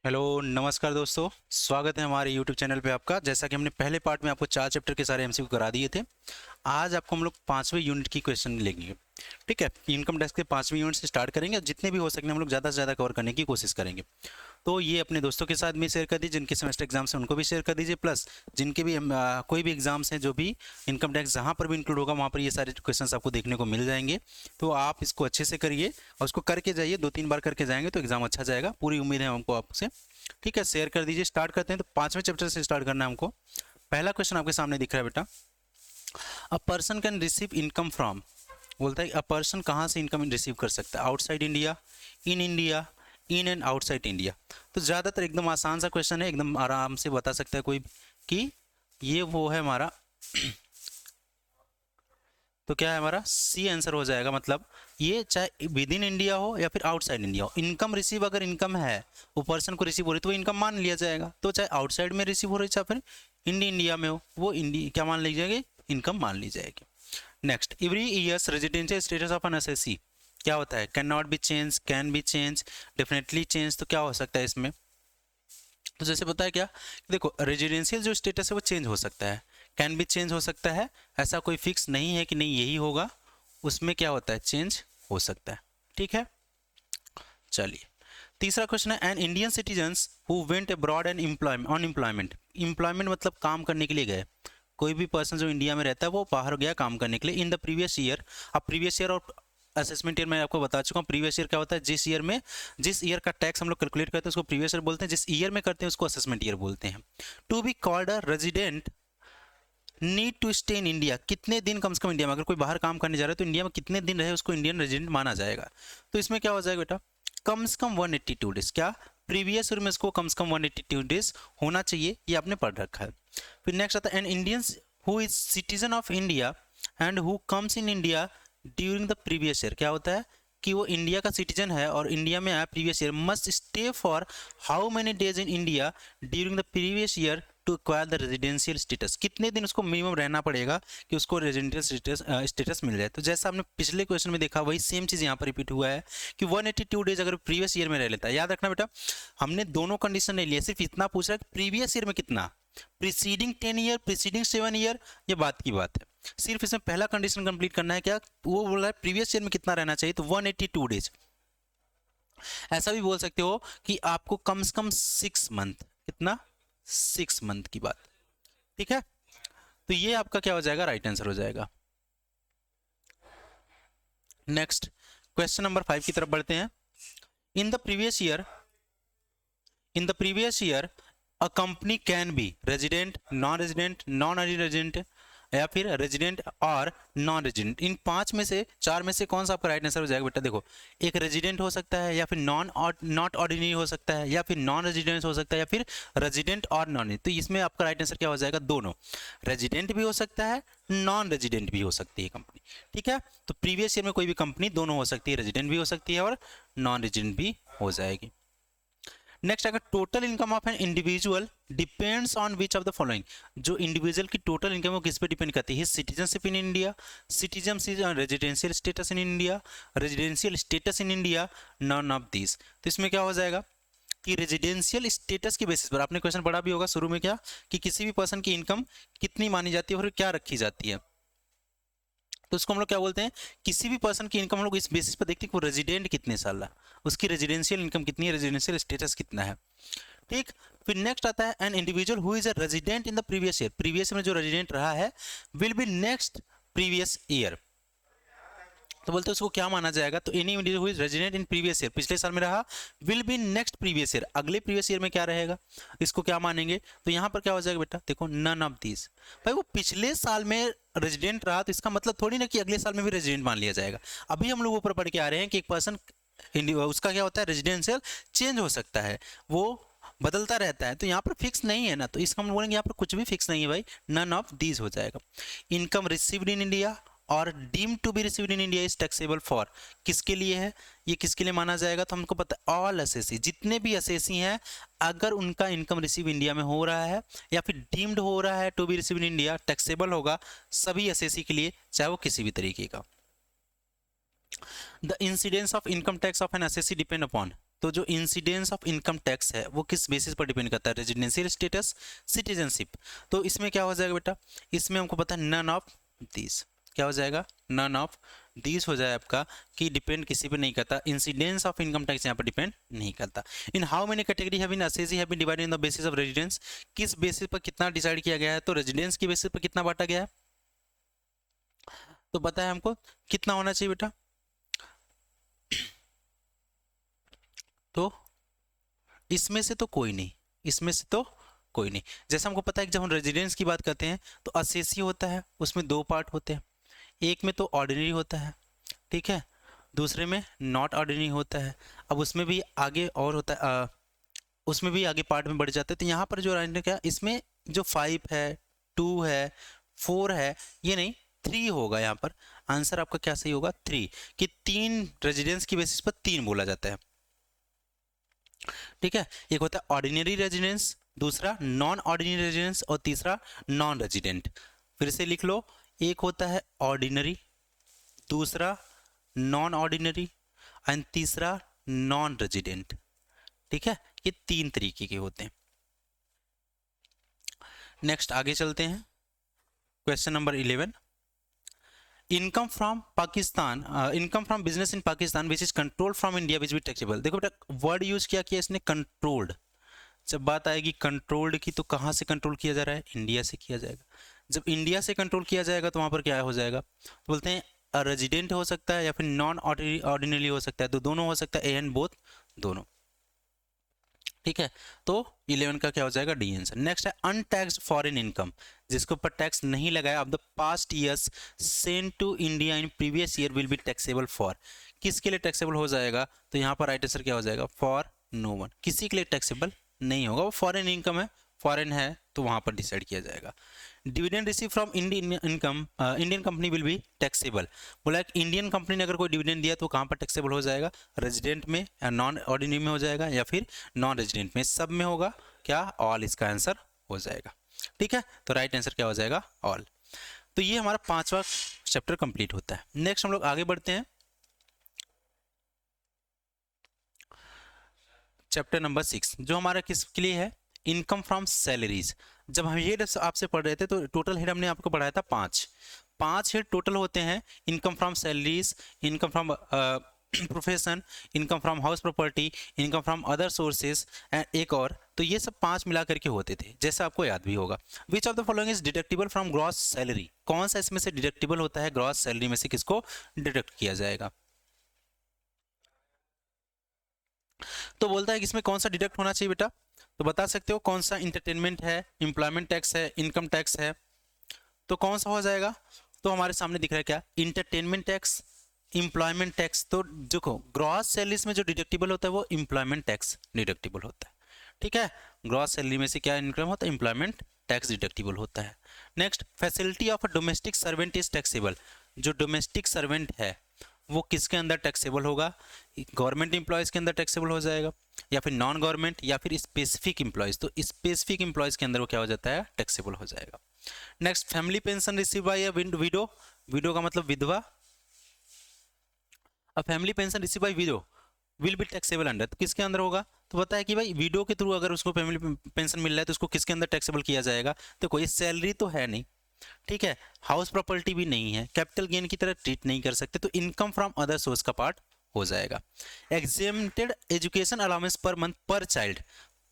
Hello नमस्कार दोस्तों। स्वागत है हमारे यूट्यूब चैनल पे आपका। जैसा कि हमने पहले पार्ट में आपको 4 चैप्टर के सारे एमसीक्यू करा दिए थे, आज आपको हम लोग 5वें यूनिट की क्वेश्चन लेंगे। ठीक है, इनकम टैक्स के 5वें यूनिट से स्टार्ट करेंगे और जितने भी हो सके हम लोग ज़्यादा से ज़्यादा कवर करने की कोशिश करेंगे। तो ये अपने दोस्तों के साथ भी शेयर कर दीजिए, जिनके सेमेस्टर एग्जाम्स हैं उनको भी शेयर कर दीजिए, प्लस जिनके भी कोई भी एग्जाम्स हैं जो भी इनकम टैक्स जहाँ पर भी इंक्लूड होगा वहाँ पर ये सारे क्वेश्चंस आपको देखने को मिल जाएंगे। तो आप इसको अच्छे से करिए और उसको करके जाइए, 2-3 बार करके जाएंगे तो एग्जाम अच्छा जाएगा, पूरी उम्मीद है हमको आपसे। ठीक है, शेयर कर दीजिए। स्टार्ट करते हैं। तो 5वें चैप्टर से स्टार्ट करना है हमको। पहला क्वेश्चन आपके सामने दिख रहा है बेटा। A person can receive income from, बोलता है अ पर्सन कहाँ से इनकम रिसीव कर सकता है, outside India, in India, in and outside India. तो ज़्यादातर एकदम आसान सा क्वेश्चन है, एकदम आराम से बता सकता है कोई कि ये वो है हमारा। तो क्या है हमारा सी आंसर हो जाएगा। मतलब ये चाहे विद इन इंडिया हो या फिर आउटसाइड इंडिया हो, इनकम रिसीव अगर इनकम है वो पर्सन को रिसीव हो रही तो वो इनकम मान लिया जाएगा। तो चाहे आउटसाइड में रिसीव हो रही चाहे फिर इंडिया में हो, वो क्या मान ली जाएगी, इनकम मान ली जाएगी। Next, every years residential status of an SSC क्या होता है, can not be change, can be change, definitely change. तो क्या हो सकता है इसमें, तो जैसे पता है क्या, देखो रेजिडेंशियल जो स्टेटस है वो चेंज हो सकता है, कैन भी चेंज हो सकता है, ऐसा कोई फिक्स नहीं है कि नहीं यही होगा, उसमें क्या होता है चेंज हो सकता है। ठीक है, चलिए तीसरा क्वेश्चन है an Indian citizens who went abroad and employment on employment. Employment मतलब काम करने के लिए गए, कोई भी पर्सन जो इंडिया में रहता है वो बाहर गया काम करने के लिए इन द प्रीवियस ईयर। अब प्रीवियस ईयर और असेसमेंट ईयर मैं आपको बता चुका हूँ। प्रीवियस ईयर क्या होता है, जिस ईयर का टैक्स हम लोग कैलकुलेट करते हैं उसको प्रीवियस ईयर बोलते हैं, जिस ईयर में करते हैं उसको असेसमेंट ईयर बोलते हैं। To be called a resident need to stay in India, कितने दिन कम से कम इंडिया में, अगर कोई बाहर काम करने जा रहा है तो इंडिया में कितने दिन रहे उसको इंडियन रेजिडेंट माना जाएगा। तो इसमें क्या हो जाएगा बेटा, कम से कम 182 डेज। क्या प्रीवियस ईयर में इसको कम से कम 182 डेज होना चाहिए, ये आपने पढ़ रखा है। फिर नेक्स्ट आता है an Indians who is citizen of India and who comes in India during the previous year. क्या होता है कि वो इंडिया का सिटीजन है और इंडिया में आया previous year, must stay for how many days in India during the previous year to acquire the residential status. कितने दिन उसको मिनिमम रहना पड़ेगा कि उसको रेजिडेंशियल स्टेटस मिल जाए। तो जैसा हमने पिछले क्वेश्चन में देखा वही सेम चीज़ यहाँ पर रिपीट हुआ है कि 182 डेज अगर प्रीवियस ईयर में रह लेता है। याद रखना बेटा, हमने दोनों कंडीशन नहीं लिया, सिर्फ इतना पूछ रहा है कि प्रीवियस ईयर में कितना, प्रीसीडिंग 10 ईयर, प्रीसीडिंग 7 ईयर, ये बात की बात है। सिर्फ इसमें पहला कंडीशन कंप्लीट करना है, क्या वो बोल रहा है प्रीवियस ईयर में कितना रहना चाहिए, तो 182 डेज। ऐसा भी बोल सकते हो कि आपको कम से कम 6 मंथ, कितना 6 मंथ की बात। ठीक है, तो ये आपका क्या हो जाएगा, राइट आंसर हो जाएगा। नेक्स्ट क्वेश्चन नंबर 5 की तरफ बढ़ते हैं। In the previous year, in the previous year a company can be resident, non resident, non resident या फिर रेजिडेंट और नॉन रेजिडेंट। इन 5 में से 4 में से कौन सा आपका राइट आंसर हो जाएगा बेटा। देखो, एक रेजिडेंट हो सकता है या फिर नॉट ऑर्डिनरी हो सकता है या फिर नॉन रेजिडेंट हो सकता है या फिर रेजिडेंट और नॉन। तो इसमें आपका राइट आंसर क्या हो जाएगा, दोनों, रेजिडेंट भी हो सकता है, नॉन रेजिडेंट भी हो सकती है कंपनी। ठीक है, तो प्रीवियस ईयर में कोई भी कंपनी दोनों हो सकती है, रेजिडेंट भी हो सकती है और नॉन रेजिडेंट भी हो जाएगी। नेक्स्ट, अगर total income of an individual depends on which of the following, जो इंडिविजुअल की टोटल इनकम वो किस पे डिपेंड करती है, citizenship in India, citizenship residential status in India, residential status in India, none of this. तो इसमें क्या हो जाएगा कि रेजिडेंशियल स्टेटस की बेसिस पर, आपने क्वेश्चन पढ़ा भी होगा शुरू में, क्या कि किसी भी पर्सन की इनकम कितनी मानी जाती है और क्या रखी जाती है। तो उसको हम लोग क्या बोलते हैं, किसी भी पर्सन की इनकम हम लोग इस बेसिस पर देखते हैं कि वो रेजिडेंट कितने साल रहा, उसकी रेजिडेंशियल इनकम कितनी है, रेजिडेंशियल स्टेटस कितना है। ठीक, फिर नेक्स्ट आता है an individual who is a resident in the previous year, previous में जो रेजिडेंट रहा है will be next previous year. तो बोलते हैं उसको क्या माना जाएगा, तो any individual who is resident in previous year, पिछले साल में रहा, will be next previous year, अगले प्रीवियस ईयर में क्या रहेगा, इसको क्या मानेंगे। तो यहाँ पर क्या हो जाएगा बेटा, देखो नन ऑफ दिस। भाई वो पिछले साल में रेजिडेंट रहा तो इसका मतलब थोड़ी ना कि अगले साल में भी रेजिडेंट मान लिया जाएगा। अभी हम लोग ऊपर पढ़ के आ रहे हैं कि एक पर्सन उसका क्या होता है, रेजिडेंशियल चेंज हो सकता है, वो बदलता रहता है, तो यहाँ पर फिक्स नहीं है ना, तो इसका हम बोलेंगे यहाँ पर कुछ भी फिक्स नहीं है भाई, नन ऑफ दीज हो जाएगा। इनकम रिसीव्ड इन इंडिया और deem to be received in India is taxable for, किसके लिए है, ये किसके लिए माना जाएगा, तो हमको पता है ऑल असेसी, जितने भी असेसी हैं अगर उनका इनकम रिसीव इंडिया में हो रहा है या फिर डीम्ड हो रहा है to be receive in India, taxable होगा सभी असेसी के लिए, चाहे वो किसी भी तरीके का। The incidence of income tax of N assessee depend upon, तो जो इंसिडेंस ऑफ इनकम टैक्स है वो किस बेसिस पर डिपेंड करता है, रेजिडेंशियल स्टेटस, सिटीजनशिप। तो इसमें क्या हो जाएगा बेटा, इसमें हमको पता है नन ऑफ दिस, क्या हो जाएगा, नन ऑफ दिस हो जाए आपका, कि डिपेंड किसी पे नहीं करता, इंसिडेंस ऑफ इनकम टैक्स यहाँ पर डिपेंड नहीं करता। In how many category have been assessed have been divided in the basis of residence, किस बेसिस पर कितना डिसाइड किया गया है, तो रेजिडेंस की बेसिस पर कितना बांटा गया है, तो पता है हमको कितना होना चाहिए बेटा, तो इसमें से तो कोई नहीं, इसमें से तो कोई नहीं। जैसे हमको पता है कि जब हम रेजिडेंस की बात करते हैं तो असेसी होता है, उसमें दो पार्ट होते हैं, एक में तो ऑर्डिनरी होता है, ठीक है, दूसरे में नॉट ऑर्डिनरी होता है। अब उसमें भी आगे और होता है, उसमें भी आगे पार्ट में बढ़ जाते हैं। तो यहाँ पर जो ऑर्डिनरी क्या, इसमें जो 5 है, 2 है, 4 है, ये नहीं 3 होगा। यहाँ पर आंसर आपका क्या सही होगा, 3, कि 3 रेजिडेंस की बेसिस पर 3 बोला जाता है, ठीक है। एक होता है ऑर्डिनरी रेजिडेंस, दूसरा नॉन ऑर्डिनरी रेजिडेंस, और तीसरा नॉन रेजिडेंट। फिर से लिख लो, एक होता है ऑर्डिनरी, दूसरा नॉन ऑर्डिनरी एंड तीसरा नॉन रेजिडेंट, ठीक है। ये 3 तरीके के होते हैं। नेक्स्ट आगे चलते हैं, question number 11, income from Pakistan, income from business in Pakistan which is control from India which be taxable. देखो बेटा वर्ड यूज किया इसने कंट्रोल्ड, जब बात आएगी कंट्रोल्ड की तो कहाँ से कंट्रोल किया जा रहा है, इंडिया से किया जाएगा। जब इंडिया से कंट्रोल किया जाएगा तो वहाँ पर क्या हो जाएगा, तो बोलते हैं रेजिडेंट हो सकता है या फिर नॉन ऑर्डिनरी हो सकता है, तो दोनों हो सकता है, ए एंड बोथ, दोनों, ठीक है। तो 11 का क्या हो जाएगा, डी आंसर। नेक्स्ट है अनटैक्स्ड फॉरेन इनकम, जिसके ऊपर टैक्स नहीं लगाया of the past years send to India in previous year will be taxable for, किसके लिए टैक्सेबल हो जाएगा, तो यहाँ पर राइट आंसर क्या हो जाएगा, फॉर नो वन, किसी के लिए टैक्सेबल नहीं होगा, वो फॉरेन इनकम है, फॉरेन है तो वहाँ पर डिसाइड किया जाएगा। Dividend receive from Indian income, Indian company will be taxable, बोला कि इंडियन कंपनी ने अगर कोई डिविडेंड दिया तो कहाँ पर टैक्सेबल हो जाएगा, रेजिडेंट में, नॉन ऑर्डिनरी में हो जाएगा, या फिर नॉन रेजिडेंट में, सब में होगा, क्या ऑल इसका आंसर हो जाएगा, ठीक है। तो राइट आंसर क्या हो जाएगा, ऑल। तो ये हमारा 5वां चैप्टर कंप्लीट होता है। नेक्स्ट हम लोग आगे बढ़ते हैं, चैप्टर नंबर 6 जो हमारा किसके लिए है, इनकम फ्रॉम सैलरीज। जब हम हेड आपसे पढ़ रहे थे तो टोटल हेड हमने आपको पढ़ाया था 5 हेड टोटल होते हैं, income from salaries, income from profession, income from house property, income from other sources and एक और, तो ये सब 5 मिला करके होते थे, जैसा आपको याद भी होगा। Which of the following is deductible from gross salary, कौन सा इसमें से डिडक्टिबल होता है, ग्रॉस सैलरी में से किसको डिडक्ट किया जाएगा। तो बोलता है कि इसमें कौन सा डिडक्ट होना चाहिए बेटा, तो बता सकते हो कौन सा, इंटरटेनमेंट है, एम्प्लॉयमेंट टैक्स है, इनकम टैक्स है, तो कौन सा हो जाएगा, तो हमारे सामने दिख रहा है क्या, इंटरटेनमेंट टैक्स, एम्प्लॉयमेंट टैक्स। तो देखो ग्रॉस सैलरीज में जो डिडक्टिबल होता है वो एम्प्लॉयमेंट टैक्स डिडक्टिबल होता है, ठीक है। ग्रॉस सैलरी में से क्या इनकम होता है, एम्प्लॉयमेंट टैक्स डिडक्टिबल होता है। Next, facility of a domestic servant is taxable, जो डोमेस्टिक सर्वेंट है वो किसके अंदर टैक्सेबल होगा, गवर्नमेंट एम्प्लॉयज के अंदर टैक्सेबल हो जाएगा, या फिर नॉन गवर्नमेंट, या फिर स्पेसिफिक एम्प्लॉयज, तो स्पेसिफिक एम्प्लॉयज के अंदर वो क्या हो जाता है, टैक्सेबल हो जाएगा। Next, family pension receive by a window, window का मतलब विधवा, अब family pension receive by window will be taxable under, तो किसके अंदर होगा, तो पता है कि भाई विडो के थ्रू अगर उसको फैमिली पेंशन मिल रहा है तो उसको किसके अंदर टैक्सेबल किया जाएगा, तो कोई सैलरी तो है नहीं, ठीक है, हाउस प्रॉपर्टी भी नहीं है, कैपिटल गेन की तरह ट्रीट नहीं कर सकते, तो इनकम फ्रॉम अदर सोर्स का पार्ट हो जाएगा। Exempted education allowance per month per child,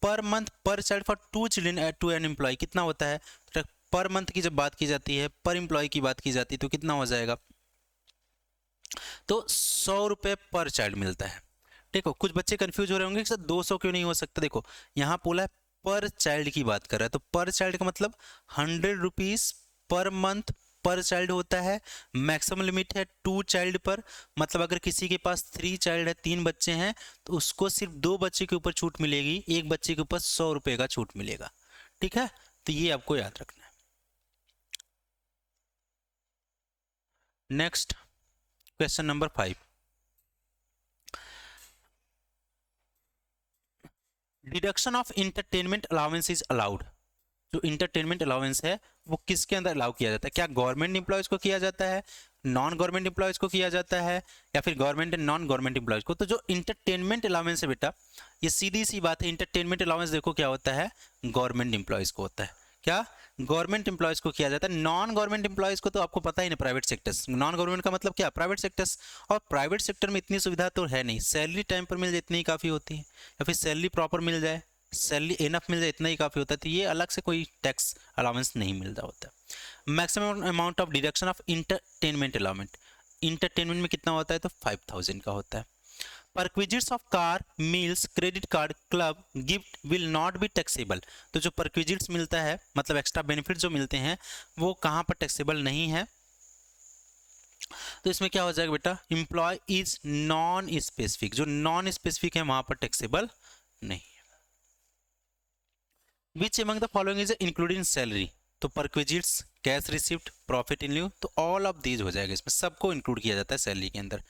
per month per child for 2 children to an employ कितना होता है, तो पर मंथ की जब बात की जाती है, पर एम्प्लॉय की बात की जाती है, तो कितना हो जाएगा, तो 100 रुपये पर चाइल्ड मिलता है। देखो कुछ बच्चे कंफ्यूज हो रहे होंगे कि सर 200 क्यों नहीं हो सकता, देखो यहाँ बोला है पर चाइल्ड की बात कर रहा है, तो पर चाइल्ड का मतलब 100 rupees per month per child होता है, मैक्सिमम लिमिट है 2 चाइल्ड पर, मतलब अगर किसी के पास 3 चाइल्ड है, 3 बच्चे हैं, तो उसको सिर्फ 2 बच्चे के ऊपर छूट मिलेगी, एक बच्चे के ऊपर 100 रुपये का छूट मिलेगा, ठीक है, तो ये आपको याद रखना है। Next question number 5, deduction of entertainment allowance is allowed, जो इंटरटेनमेंट अलाउंस है वो किसके अंदर अलाउ किया जाता है, क्या गवर्नमेंट एम्प्लॉयज को किया जाता है, नॉन गवर्नमेंट एम्प्लॉयज को किया जाता है या फिर government and non government employees को। तो जो इंटरटेनमेंट अलाउंस है बेटा, ये सीधी सी बात है, इंटरटेनमेंट अलाउंस देखो क्या होता है, गवर्नमेंट एम्प्लॉयज को होता है। क्या? गवर्नमेंट एम्प्लॉयज को किया जाता है। नॉन गवर्नमेंट एम्प्लॉयज को तो आपको पता ही नहीं, प्राइवेट सेक्टर्स। नॉन गवर्नमेंट का मतलब क्या? Private sectors. और प्राइवेट सेक्टर में इतनी सुविधा तो है नहीं, सैलरी टाइम पर मिल जाए इतनी ही काफ़ी होती है, या फिर सैलरी प्रॉपर मिल जाए, सैलरी इनफ मिल जाए इतना ही काफ़ी होता है। तो ये अलग से कोई टैक्स अलाउंस नहीं मिल रहा होता। Maximum amount of deduction of entertainment announcement, entertainment में कितना होता है? तो 5000 का होता है। Perquisites of car, meals, credit card, club, gift will not be taxable. तो जो परक्विजिट्स मिलता है, मतलब एक्स्ट्रा बेनिफिट जो मिलते हैं, वो कहाँ पर टैक्सेबल नहीं है? तो इसमें क्या हो जाएगा बेटा? एम्प्लॉय इज नॉन स्पेसिफिक, जो नॉन स्पेसिफिक है वहां पर टैक्सेबल नहीं। Which among the following is included in salary? तो perquisites, cash receipt, profit in lieu, तो ऑल ऑफ दीज हो जाएगा, इसमें सबको इंक्लूड किया जाता है सैलरी के अंदर।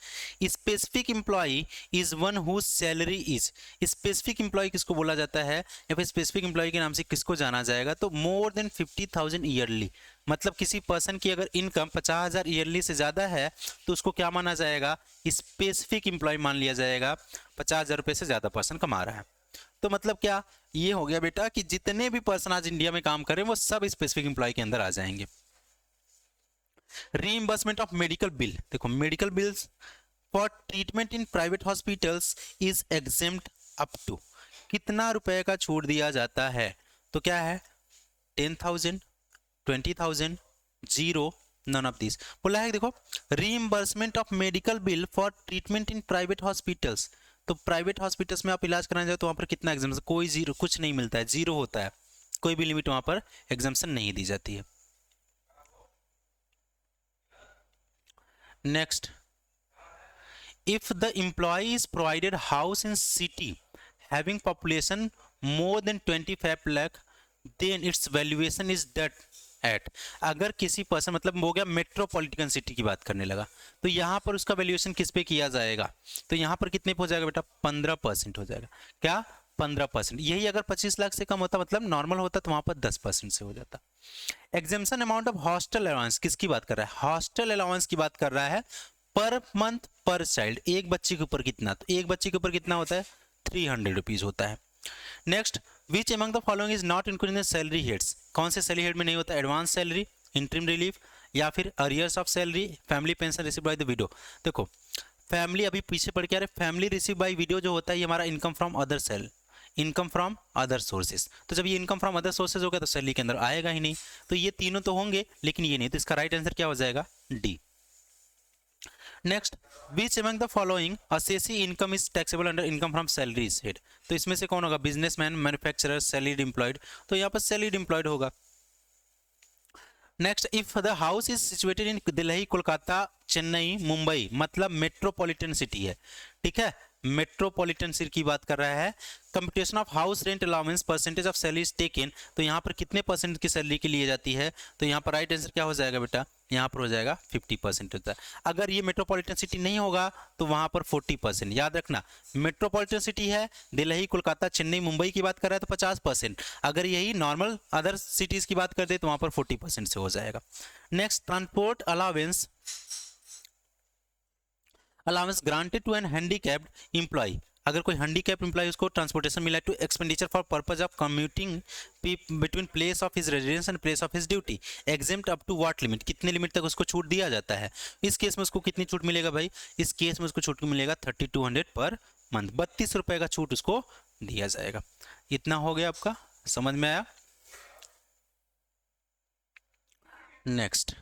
Specific employ is one whose salary is, specific employ किसको बोला जाता है या फिर स्पेसिफिक एम्प्लॉय के नाम से किसको जाना जाएगा? तो मोर देन 50,000 ईयरली, मतलब किसी पर्सन की अगर इनकम 50,000 ईयरली से ज़्यादा है तो उसको क्या माना जाएगा? स्पेसिफिक एम्प्लॉय मान लिया जाएगा। 50,000 रुपये से ज़्यादा पर्सन कमा रहा है। तो मतलब क्या ये हो गया बेटा कि जितने भी पर्सन आज इंडिया में काम कर रहे हैं वो सब स्पेसिफिक एम्प्लॉय के अंदर आ जाएंगे। रीइंबर्समेंट ऑफ मेडिकल बिल, देखो medical bills for treatment in private hospitals is exempt up to, कितना रुपए का छूट दिया जाता है? तो क्या है? 10,000, 20,000, 0, नन ऑफ दिस बोला है। देखो reimbursement of medical bill for treatment in private hospitals, तो प्राइवेट हॉस्पिटल्स में आप इलाज कराने जाओ तो वहां पर कितना एग्जाम्पशन? कोई जीरो, कुछ नहीं मिलता है, जीरो होता है, कोई भी लिमिट वहां पर एग्जाम्पशन नहीं दी जाती है। Next, if the employee is provided house in city having population more than 25 lakh then its valuation is that at, अगर किसी पर्सन, मतलब हो गया मेट्रोपॉलिटन सिटी की बात करने लगा, तो यहाँ पर उसका वैल्यूएशन किस पे किया जाएगा? तो यहाँ पर कितने पे हो जाएगा बेटा? 15% हो जाएगा। क्या? 15%। यही अगर 25 लाख से कम होता, मतलब नॉर्मल होता, तो वहां पर 10% से हो जाता। Exemption amount of hostel allowance किसकी बात कर रहा है? हॉस्टल अलाउंस की बात कर रहा है। पर मंथ पर चाइल्ड, एक बच्चे के ऊपर कितना? तो एक बच्चे के ऊपर कितना होता है? 300 रुपीज होता है। Next, which among the following is not included in salary heads, कौन से सैलरी हेड में नहीं होता? एडवांस सैलरी, इंटरिम रिलीफ, या फिर arrears of salary, family pension receive by the widow. देखो फैमिली अभी पीछे पड़ के आ रहे, फैमिली रिसीव बाय विडो जो होता है ये हमारा income from other sale, income from other sources. तो जब ये इनकम फ्रॉम अदर सोर्सेज होगा तो सैलरी के अंदर आएगा ही नहीं। तो ये तीनों तो होंगे लेकिन ये नहीं, तो इसका राइट आंसर क्या हो जाएगा? D. Next, which among the following assessee income is taxable under income from salaries head, तो इसमें से कौन होगा? बिजनेसमैन, मैन्युफैक्चरर, सैलरीड एम्प्लॉयड, तो यहाँ पर सैलरीड एम्प्लॉयड होगा। Next, if the house is situated in Delhi, Kolkata, Chennai, Mumbai, मतलब मेट्रोपॉलिटन सिटी है, ठीक है, मेट्रोपॉलिटन सिटी की बात कर रहा है। Computation of house rent allowance percentage of salary is taken, तो यहाँ पर कितने परसेंट की सैलरी के लिए जाती है? तो यहाँ पर राइट आंसर क्या हो जाएगा बेटा? यहाँ पर हो जाएगा 50% होता है। अगर ये मेट्रोपॉलिटन सिटी नहीं होगा तो वहां पर 40%। याद रखना, मेट्रोपॉलिटन सिटी है, दिल्ली, कोलकाता, चेन्नई, मुंबई की बात कर रहा है तो 50%। अगर यही नॉर्मल अदर सिटीज की बात करते तो वहां पर 40% से हो जाएगा। Next, transport allowance granted to an handicapped employ, अगर कोई हैंडीकैप एम्प्लॉय उसको ट्रांसपोर्टेशन मिला to expenditure for purpose of commuting between place of his residence and place of his duty, exempt up to what limit, कितने limit तक उसको छूट दिया जाता है? इस केस में उसको कितनी छूट मिलेगा भाई? इस केस में उसको छूट मिलेगा 3200 पर मंथ, 32 रुपए का छूट उसको दिया जाएगा। इतना हो गया आपका, समझ में आया? Next,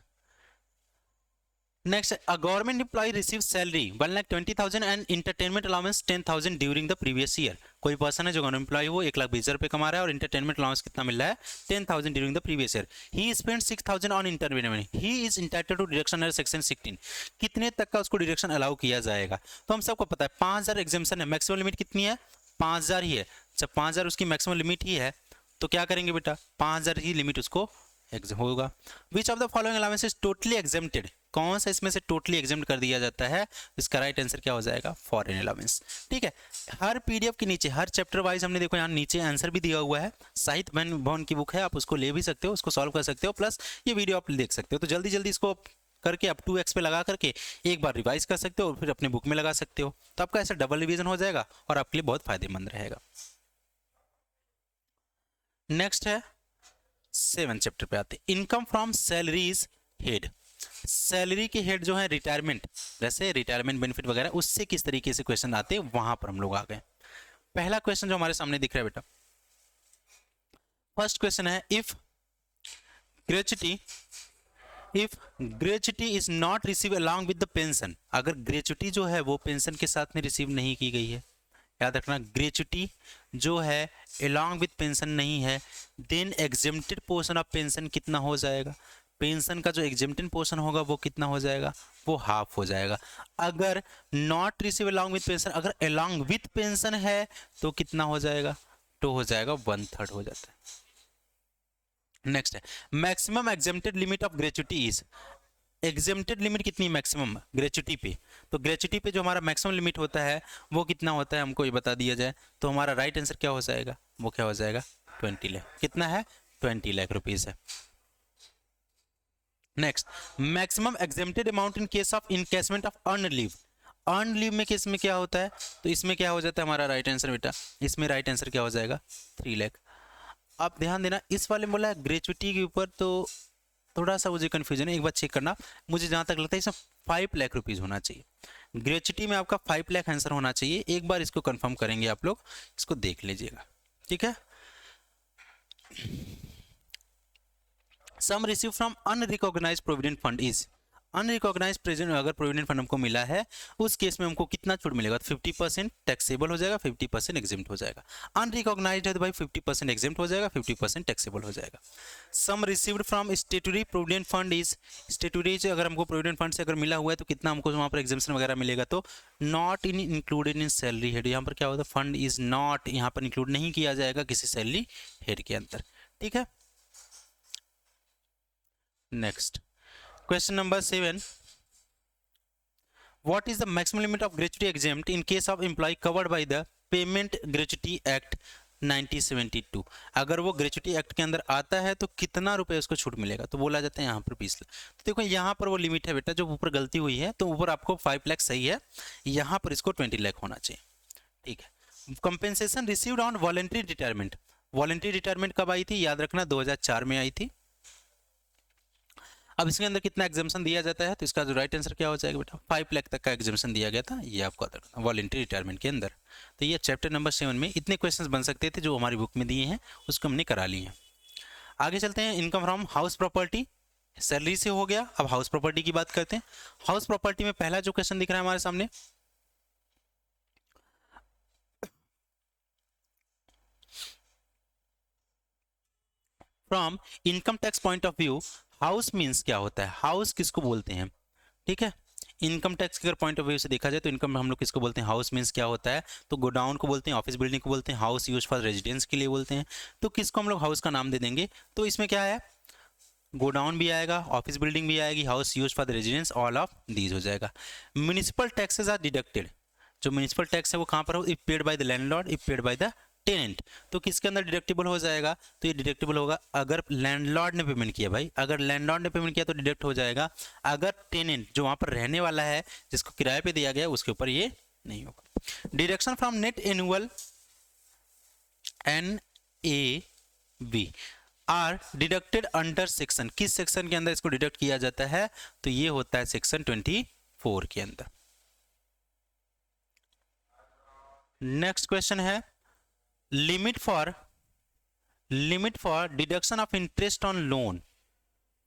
a government employee receives salary 1,20,000 and entertainment allowance 10,000 during the previous year। कोई पर्सन है जो गवर्नमेंट एम्प्लॉय वो 1,20,000 रुपए कमा रहा है और इंटरटेनमेंट अलाउंस कितना मिल रहा है? 10,000 during the previous year. He spend 6,000 on entertainment, he is entitled to deduction under section 16। कितने तक का उसको डिडक्शन अलाउ किया जाएगा? तो हम सबको पता है 5,000 एग्जेम्पशन है, मैक्सिमम लिमिट कितनी है? 5,000 ही है। जब 5,000 उसकी मैक्सिमम लिमिट ही है तो क्या करेंगे बेटा? 5,000 ही लिमिट उसको होगा। Which of the following allowance is totally exempted, कौन सा इसमें से टोटली एग्जेम्प्ट कर दिया जाता है? इसका राइट आंसर क्या हो जाएगा? Foreign allowance. ठीक है, हर पीडीएफ के नीचे हर चैप्टर वाइज हमने देखो यहाँ नीचे आंसर भी दिया हुआ है। साहित्य भवन की बुक है, आप उसको ले भी सकते हो, उसको सॉल्व कर सकते हो, प्लस ये वीडियो आप देख सकते हो। तो जल्दी जल्दी इसको करके अब 2x पे लगा करके एक बार रिवाइज कर सकते हो और फिर अपने बुक में लगा सकते हो, तो आपका ऐसा डबल रिवीजन हो जाएगा और आपके लिए बहुत फायदेमंद रहेगा। नेक्स्ट है 7 चैप्टर पे आते हैं, income from salaries head. Salary के हेड जो है रिटायरमेंट, जैसे रिटायरमेंट बेनिफिट वगैरह, उससे किस तरीके से क्वेश्चन आते हैं वहां पर हम लोग आ गए। पहला क्वेश्चन जो हमारे सामने दिख रहा है बेटा, फर्स्ट क्वेश्चन है, if gratuity is not receive along with the pension, अगर ग्रेचुटी जो है वो पेंशन के साथ में रिसीव नहीं की गई है, याद रखना ग्रेचुटी जो है अलॉन्ग विद पेंशन नहीं है, then exempted portion of pension कितना हो जाएगा, पेंशन का जो एग्जेम्प्टेड पोर्शन होगा वो कितना हो जाएगा, वो हाफ हो जाएगा। अगर not receive along with pension, अगर अलॉन्ग विद पेंशन है तो कितना हो जाएगा, तो हो जाएगा 1/3 हो जाता है। नेक्स्ट है, maximum exempted limit of gratuity is, exempted limit कितनी मैक्सिमम ग्रेचुटी पे, तो ग्रेचुटी पे जो हमारा मैक्सिमम लिमिट होता है वो कितना होता है, हमको ये बता दिया जाए तो हमारा राइट आंसर क्या हो जाएगा, वो क्या हो जाएगा 20 लाख। कितना है, 20 लाख रुपीज है। Next, maximum exempted amount in case of encashment of earn leave, earn leave में केस में क्या होता है, तो इसमें क्या हो जाता है हमारा राइट आंसर बेटा, इसमें राइट आंसर क्या हो जाएगा 3 लाख। आप ध्यान देना, इस वाले में बोला है ग्रेचुटी के ऊपर, तो थोड़ा सा मुझे कंफ्यूजन है, एक बार चेक करना। मुझे जहां तक लगता है इसमें 5 लाख रुपीज होना चाहिए, ग्रेचुटी में आपका 5 लाख आंसर होना चाहिए। एक बार इसको कंफर्म करेंगे आप लोग, इसको देख लीजिएगा, ठीक है। Sum receive from unrecognised provident fund is, unrecognised present अगर प्रोविडेंट फंड हमको मिला है उस केस में हमको कितना छूट मिलेगा, 50% टैक्सेबल हो जाएगा, 50% एग्जिम्ट हो जाएगा। अनरिकॉग्नाइज्ड है तो भाई 50% एग्जिम्ट हो जाएगा, 50% टैक्सेबल हो जाएगा। Sum received from statutory provident fund is, statutory से अगर हमको प्रोविडेंट फंड से अगर मिला हुआ है तो कितना हमको वहाँ पर एग्जामेशन वगैरह मिलेगा, तो not in included in salary head, यहाँ पर क्या होता है, फंड इज नॉट यहाँ पर इंक्लूड नहीं किया जाएगा किसी सैलरी हेड के अंदर, ठीक है। Next question number 7, what is the maximum limit of gratuity exempt in case of employee covered by the payment gratuity act 1972, अगर वो ग्रेचुटी एक्ट के अंदर आता है तो कितना रुपए उसको छूट मिलेगा, तो बोला जाता है यहाँ पर 20 लाख। तो देखो यहाँ पर वो लिमिट है बेटा, जो ऊपर गलती हुई है, तो ऊपर आपको 5 लाख सही है, यहाँ पर इसको 20 लाख होना चाहिए, ठीक है। Compensation received on voluntary retirement, voluntary retirement कब आई थी, याद रखना 2004 में आई थी। अब इसके अंदर कितना एग्जामेशन दिया जाता है, तो इसका जो राइट आंसर क्या हो जाएगा बेटा, 5 लाख तक का एग्जामेशन दिया गया था, ये आपको आता है वॉलेंट्री रिटायरमेंट के अंदर। तो ये चैप्टर नंबर 7 में इतने क्वेश्चंस बन सकते थे जो हमारी बुक में दिए हैं, उसको हमने करा लिए हैं। आगे चलते हैं, income from house property, salary से हो गया, अब हाउस प्रॉपर्टी की बात करते हैं। हाउस प्रॉपर्टी में पहला जो क्वेश्चन दिख रहा है हमारे सामने, from income tax point of view, house means क्या होता है, हाउस किसको बोलते हैं, ठीक है। इनकम टैक्स के अगर पॉइंट ऑफ व्यू से देखा जाए तो इनकम हम लोग किसको बोलते हैं, हाउस मीन्स क्या होता है, तो गोडाउन को बोलते हैं, ऑफिस बिल्डिंग को बोलते हैं, हाउस यूज फॉर रेजिडेंस के लिए बोलते हैं, तो किसको हम लोग हाउस का नाम दे देंगे, तो इसमें क्या है, गोडाउन भी आएगा, ऑफिस बिल्डिंग भी आएगी, house use for the residence, all of these हो जाएगा। म्युनिसिपल टैक्सेस आर डिडक्टेड, जो म्युनिसिपल टैक्स है वो कहाँ पर हो, if paid by the landlord, if paid by the tenant, तो किसके अंदर डिडक्टेबल हो जाएगा, तो ये डिडक्टेबल होगा अगर लैंडलॉर्ड ने पेमेंट किया, भाई अगर लैंडलॉर्ड ने पेमेंट किया तो डिडक्ट हो जाएगा, अगर टेनेंट जो वहां पर रहने वाला है जिसको किराए पे दिया गया उसके ऊपर ये नहीं होगा। Deduction from net annual NAV are deducted under section, किस सेक्शन के अंदर इसको डिडक्ट किया जाता है, तो ये होता है सेक्शन 24 के अंदर। नेक्स्ट क्वेश्चन है, limit for deduction of interest on loan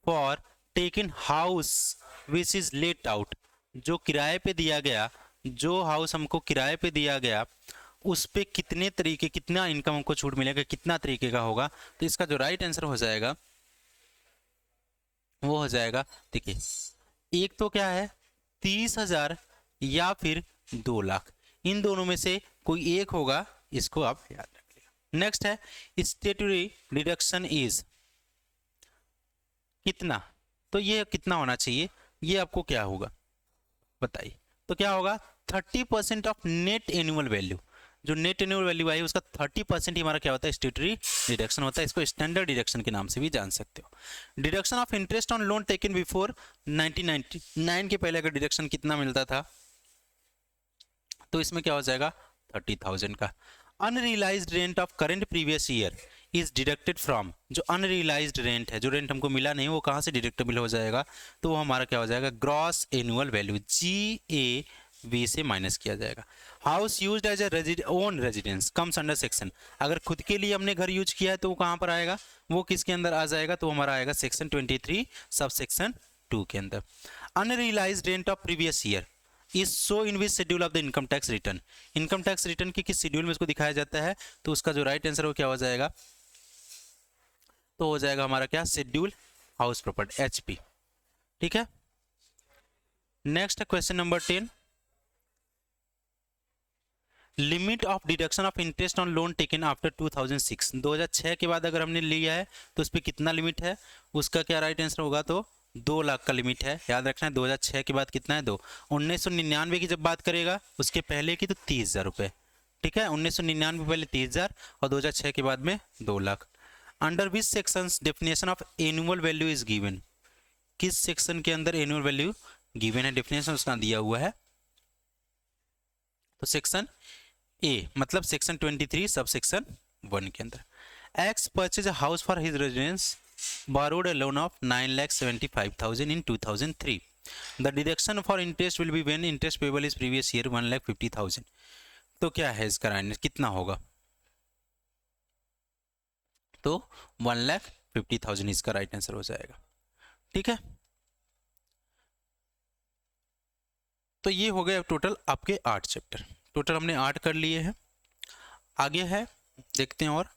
for taken house which is let out, जो किराए पे दिया गया, जो हाउस हमको किराए पे दिया गया उस पे कितने तरीके, कितना इनकम हमको छूट मिलेगा, कितना तरीके का होगा, तो इसका जो राइट आंसर हो जाएगा वो हो जाएगा, देखिए एक तो क्या है 30,000 या फिर 2 लाख, इन दोनों में से कोई एक होगा, इसको आप याद रखिएगा। नेक्स्ट है स्टेटरी डिडक्शन इज कितना, तो ये कितना होना चाहिए, ये आपको क्या होगा बताइए, तो क्या होगा 30% ऑफ नेट एनुअल वैल्यू, जो नेट रिन्यूएबल वैल्यू आई उसका 30% ही हमारा क्या होता है, स्टेटरी डिडक्शन होता है। इसको स्टैंडर्ड डिडक्शन के नाम से भी जान सकते हो। Deduction of interest on loan taken before 1999 के पहले अगर डिडक्शन कितना मिलता था तो इसमें क्या हो जाएगा 30,000 का। Unrealised rent of current previous year is deducted from, जो अनरियलाइज्ड रेंट है, जो रेंट हमको मिला नहीं वो कहाँ से डिडक्टेबल हो जाएगा, तो वो हमारा क्या हो जाएगा ग्रॉस एनुअल वैल्यू GAV से माइनस किया जाएगा। House used as a own residence comes under section, अगर खुद के लिए हमने घर यूज किया है तो वो कहाँ पर आएगा, वो किसके अंदर आ जाएगा, तो हमारा आएगा सेक्शन 23 सब सेक्शन 2 के अंदर। Unrealised rent of previous year is so in which schedule of the income tax return, income tax return के किस शेड्यूल में इसको दिखाया जाता है, तो उसका जो राइट आंसर वो क्या हो जाएगा, तो हो जाएगा हमारा क्या शेड्यूल हाउस प्रॉपर्टी HP। ठीक है, next question number 10, limit of deduction of interest on loan taken after 2006, 2006 के बाद अगर हमने लिया है तो उस पर कितना लिमिट है, उसका क्या राइट आंसर होगा, तो 2 लाख का लिमिट है। याद रखना है 2006 के बाद कितना है 2। 1999 की जब बात करेगा उसके पहले की तो 30,000 रुपये। ठीक है, 1999 पहले 30,000 और 2006 के बाद में 2 lakh. Under which sections definition of annual value is given, किस सेक्शन के अंदर एनुअल वैल्यू गिवन है, डेफिनेशन उसका दिया हुआ है, तो सेक्शन A मतलब सेक्शन 23 सब सेक्शन 1 के अंदर। X purchase a house for his residence borrowed a loan of 9,75,000 in 2003. The deduction for interest will be when interest payable is previous year 1,50,000. तो क्या है इसका राइट कितना होगा, तो 1,50,000 इसका राइट आंसर हो जाएगा। ठीक है, तो ये हो गया टोटल आपके 8 चैप्टर, टोटल हमने 8 कर लिए हैं। आगे है देखते हैं और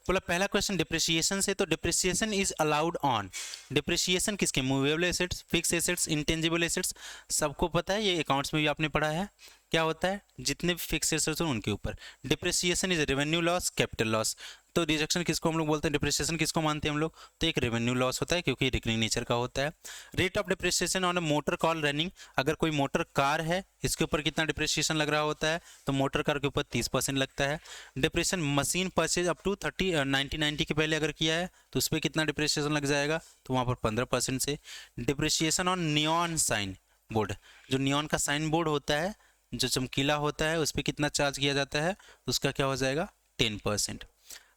बोला पहला क्वेश्चन डिप्रिसिएशन से, तो depreciation is allowed on, depreciation किसके, movable assets, fix assets, intangible assets, सबको पता है ये अकाउंट्स में भी आपने पढ़ा है, क्या होता है जितने भी फिक्स एसेट्स हैं उनके ऊपर। Depreciation is revenue loss, capital loss, तो डिडक्शन किसको हम लोग बोलते हैं, डिप्रिसिएशन किसको मानते हैं हम लोग, तो एक रेवेन्यू लॉस होता है क्योंकि रिकरिंग नेचर का होता है। Rate of depreciation on a motor car running, अगर कोई मोटर कार है इसके ऊपर कितना डिप्रिसिएशन लग रहा होता है, तो मोटर कार के ऊपर 30% लगता है। Depreciation machine purchase up to 1990 के पहले अगर किया है तो उस पर कितना डिप्रिसिएशन लग जाएगा, तो वहाँ पर 15% से। Depreciation on neon sign board, जो नियॉन का साइन बोर्ड होता है जो चमकीला होता है उस पर कितना चार्ज किया जाता है, उसका क्या हो जाएगा 10%।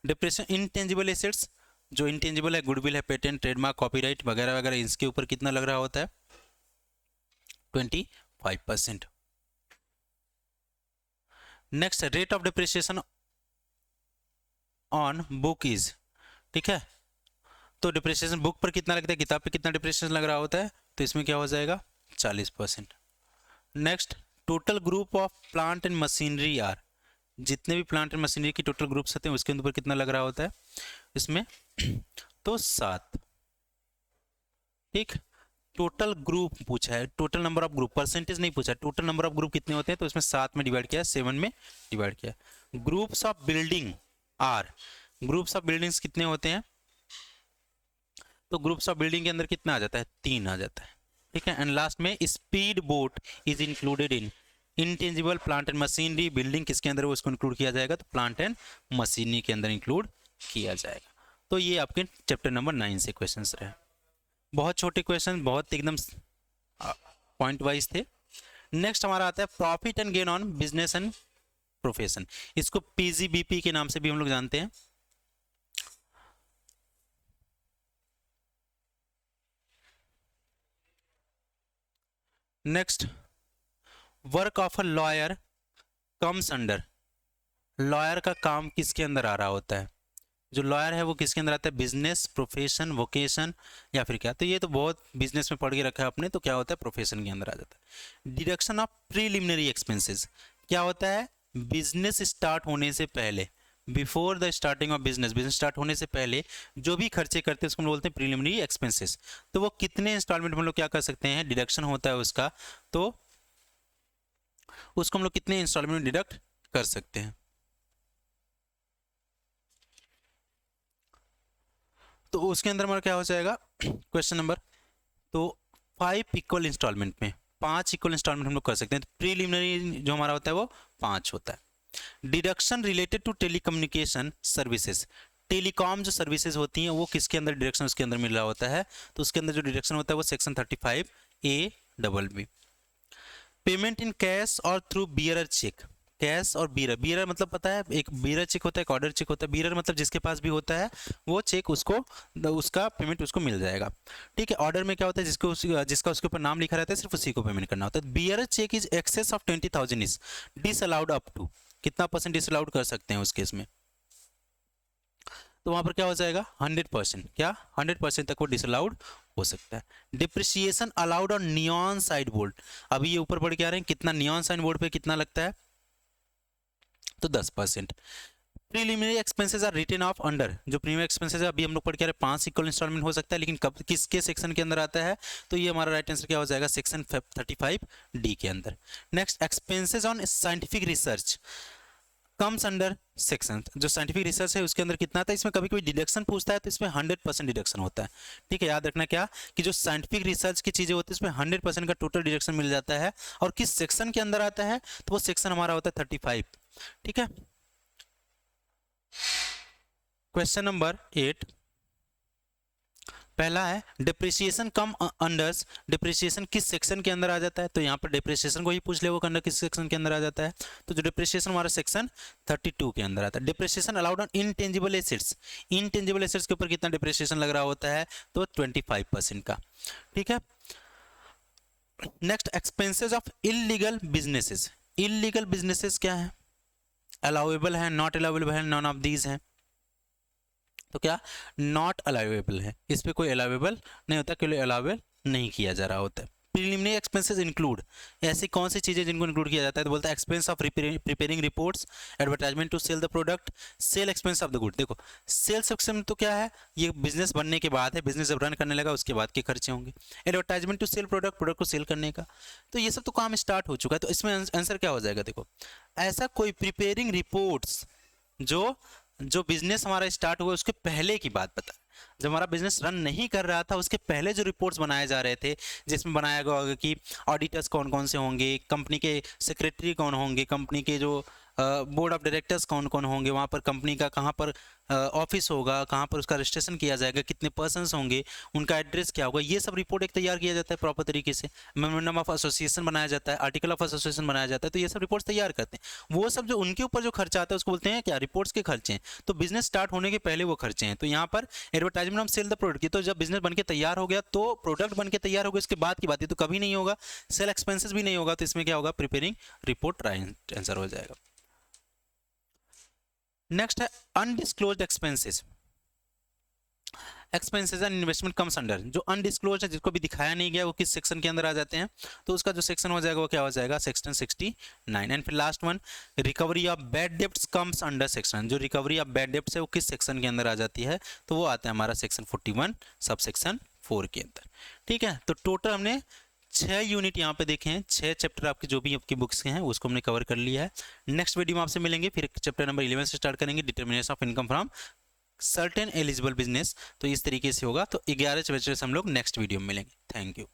डिप्रेशन इंटेंजिबल एसेट्स, जो इंटेंजिबल है गुडविल है, पेटेंट, ट्रेडमार्क, कॉपीराइट वगैरह वगैरह, इसके ऊपर कितना लग रहा होता है 25%। Next rate of depreciation on book is, ठीक है, तो डिप्रिसिएशन बुक पर कितना लगता है, किताब पे कितना डिप्रिसिएशन लग रहा होता है, तो इसमें क्या हो जाएगा 40%। Next total group of plant and machinery are, जितने भी प्लांट एंड मशीनरी की टोटल ग्रुप्स होते हैं उसके ऊपर कितना लग रहा होता है इसमें, तो 7। ठीक, टोटल ग्रुप पूछा है, total number of group, percentage नहीं पूछा, टोटल नंबर ऑफ ग्रुप कितने होते हैं, तो इसमें 7 में डिवाइड किया, 7 में डिवाइड किया। Groups of building are, groups of buildings कितने होते हैं, तो ग्रुप्स ऑफ बिल्डिंग के अंदर कितना आ जाता है 3 आ जाता है। ठीक है, एंड लास्ट में speed boat is included in intangible plant and machinery, building किसके अंदर उसको इंक्लूड किया जाएगा, तो प्लांट एंड मशीनरी के अंदर इंक्लूड किया जाएगा। तो ये आपके चैप्टर नंबर 9 से क्वेश्चंस रहे, बहुत छोटे क्वेश्चन, बहुत एकदम पॉइंट वाइज थे। नेक्स्ट हमारा आता है profit and gain on business and profession, इसको PGBP के नाम से भी हम लोग जानते हैं। Next work of a lawyer comes under, lawyer का काम किसके अंदर आ रहा होता है, जो लॉयर है वो किसके अंदर आता है, बिजनेस, प्रोफेशन, वोकेशन या फिर क्या, तो ये तो बहुत बिजनेस में पढ़ के रखा है आपने, तो क्या होता है प्रोफेशन के अंदर आ जाता है। डिडक्शन ऑफ प्रीलिमिनरी एक्सपेंसेस, क्या होता है बिजनेस स्टार्ट होने से पहले, before the starting of business, business start होने से पहले जो भी खर्चे करते हैं उसको हम बोलते हैं प्रीलिमिनरी एक्सपेंसेस। तो वो कितने इंस्टॉलमेंट में हम लोग क्या कर सकते हैं, डिडक्शन होता है उसका, तो उसको हम लोग कितने इंस्टॉलमेंट में डिडक्ट कर सकते हैं, तो उसके अंदर हमारा क्या हो जाएगा क्वेश्चन नंबर, तो 5 इक्वल इंस्टॉलमेंट में 5 इक्वल इंस्टॉलमेंट हम लोग कर सकते हैं। तो प्रीलिमिनरी जो हमारा होता है वो 5 होता है। Deduction related to telecommunication services, telecom जो सर्विसेज होती हैं वो किसके अंदर डिडक्शन उसके अंदर मिल रहा होता है, तो उसके अंदर जो डिडक्शन होता है वो section 35A payment in cash और थ्रू बियरर चेक, कैश और बीरर, बीरर मतलब पता है, एक बीरर चेक होता है, एक ऑर्डर चेक होता है। बीरर मतलब जिसके पास भी होता है वो चेक उसको, उसका पेमेंट उसको मिल जाएगा, ठीक है। ऑर्डर में क्या होता है, जिसका उसके ऊपर नाम लिखा रहता है सिर्फ उसी को पेमेंट करना होता है। Bearer cheque is excess of 20,000 is disallowed up to, कितना परसेंट डिसअलाउड कर सकते हैं उस केस में, तो वहां पर क्या हो जाएगा 100%, क्या 100% तक वो डिसअलाउड हो सकता है। Depreciation allowed on neon side board, अभी ये ऊपर पढ़ के आ रहे हैं कितना नियॉन साइड बोर्ड पे कितना लगता है, तो 10%। Preliminary expenses are written off under, जो प्रीमियम एक्सपेंसेस है अभी हम लोग पढ़ के आ रहे हैं 5 इक्वल इंस्टॉलमेंट हो सकता है, लेकिन कब किसके सेक्शन के अंदर आता है, तो ये हमारा राइट आंसर क्या हो जाएगा सेक्शन 35D के अंदर। Next expenses on scientific research comes under section, जो साइंटिफिक रिसर्च है उसके अंदर कितना था, इसमें कभी कोई डिडक्शन पूछता है तो इसमें 100% डिडक्शन होता है, ठीक है। याद रखना क्या कि जो साइंटिफिक रिसर्च की चीजें होती है इसमें 100% का टोटल डिडक्शन मिल जाता है, और किस सेक्शन के अंदर आता है, तो वो सेक्शन हमारा होता है 35, ठीक है। क्वेश्चन नंबर 8 पहला है डिप्रिसिएशन कम अंडर्स, डिप्रिसिएशन किस सेक्शन के अंदर आ जाता है, तो यहाँ पर डिप्रिसिएशन को ही पूछ ले वो अंडर किस सेक्शन के अंदर आ जाता है, तो जो डिप्रिसिएशन हमारा सेक्शन 32 के अंदर आता है। Depreciation allowed on intangible assets, intangible assets के ऊपर कितना डिप्रिसिएशन लग रहा होता है, तो 25% का, ठीक है। Next expenses of illegal businesses, illegal businesses क्या है, अलाउेबल है, नॉट अलाउेबल है, नॉन ऑफ दीज है, तो क्या नॉट अलाउेबल है, इस पे कोई अलाउेबल नहीं होता, क्योंकि अलाउेबल नहीं किया जा रहा होता है। प्रीलिमिनरी एक्सपेंसेस इंक्लूड, ऐसी कौन सी चीजें जिनको इंक्लूड किया जाता है, तो बोलता है expense of preparing reports, advertisement to sell the product, sell expense of the good. देखो सेल एक्सपेंस तो क्या है, ये बिजनेस बनने के बाद है, बिजनेस जब रन करने लगा उसके बाद के खर्चे होंगे। Advertisement to sell product, product को सेल करने का, तो ये सब तो काम स्टार्ट हो चुका है, तो इसमें आंसर क्या हो जाएगा, देखो ऐसा कोई प्रिपेयरिंग रिपोर्ट्स जो बिजनेस हमारा स्टार्ट हुआ उसके पहले की बात बता, जब हमारा बिजनेस रन नहीं कर रहा था उसके पहले जो रिपोर्ट्स बनाए जा रहे थे, जिसमें बनाया गया होगा कि ऑडिटर्स कौन कौन से होंगे, कंपनी के सेक्रेटरी कौन होंगे, कंपनी के जो बोर्ड ऑफ डायरेक्टर्स कौन कौन होंगे, वहाँ पर कंपनी का कहाँ पर ऑफिस होगा, कहाँ पर उसका रजिस्ट्रेशन किया जाएगा, कितने पर्सन्स होंगे, उनका एड्रेस क्या होगा, ये सब रिपोर्ट एक तैयार किया जाता है प्रॉपर तरीके से। मेमोरेंडम ऑफ एसोसिएशन बनाया जाता है, आर्टिकल ऑफ एसोसिएशन बनाया जाता है, तो ये सब रिपोर्ट्स तैयार करते हैं। वो सब जो उनके ऊपर जो खर्चा आता है उसको बोलते हैं क्या, रिपोर्ट्स के खर्चे हैं। तो बिजनेस स्टार्ट होने के पहले वो खर्चे हैं। तो यहाँ पर advertisement of sell the product, तो जब बिजनेस बन के तैयार हो गया, तो प्रोडक्ट बन के तैयार हो गया, उसके बाद की बात है, तो कभी नहीं होगा सेल एक्सपेंसेस भी नहीं होगा, तो इसमें क्या होगा प्रिपेयरिंग रिपोर्ट राइट आंसर हो जाएगा। नेक्स्ट है undisclosed expenses, expenses and investment comes under, जो अनडिस्क्लोज है जिसको भी दिखाया नहीं गया वो किस सेक्शन के अंदर आ जाते हैं, तो उसका जो सेक्शन हो जाएगा वो क्या हो जाएगा सेक्शन 69। एंड फिर last one recovery of bad debts comes under section, जो रिकवरी ऑफ बैड डेब्ट्स है वो किस सेक्शन के अंदर आ जाती है, तो वो आता है हमारा सेक्शन 41 सब सेक्शन 4 के अंदर, ठीक है। तो टोटल हमने 6 यूनिट यहाँ पे देखे हैं, 6 चैप्टर आपके जो भी आपकी बुक्स के हैं उसको हमने कवर कर लिया है। नेक्स्ट वीडियो में आपसे मिलेंगे, फिर चैप्टर नंबर 11 से स्टार्ट करेंगे, determination of income from certain eligible business, तो इस तरीके से होगा। तो 11 चैप्टर से हम लोग नेक्स्ट वीडियो में मिलेंगे। Thank you.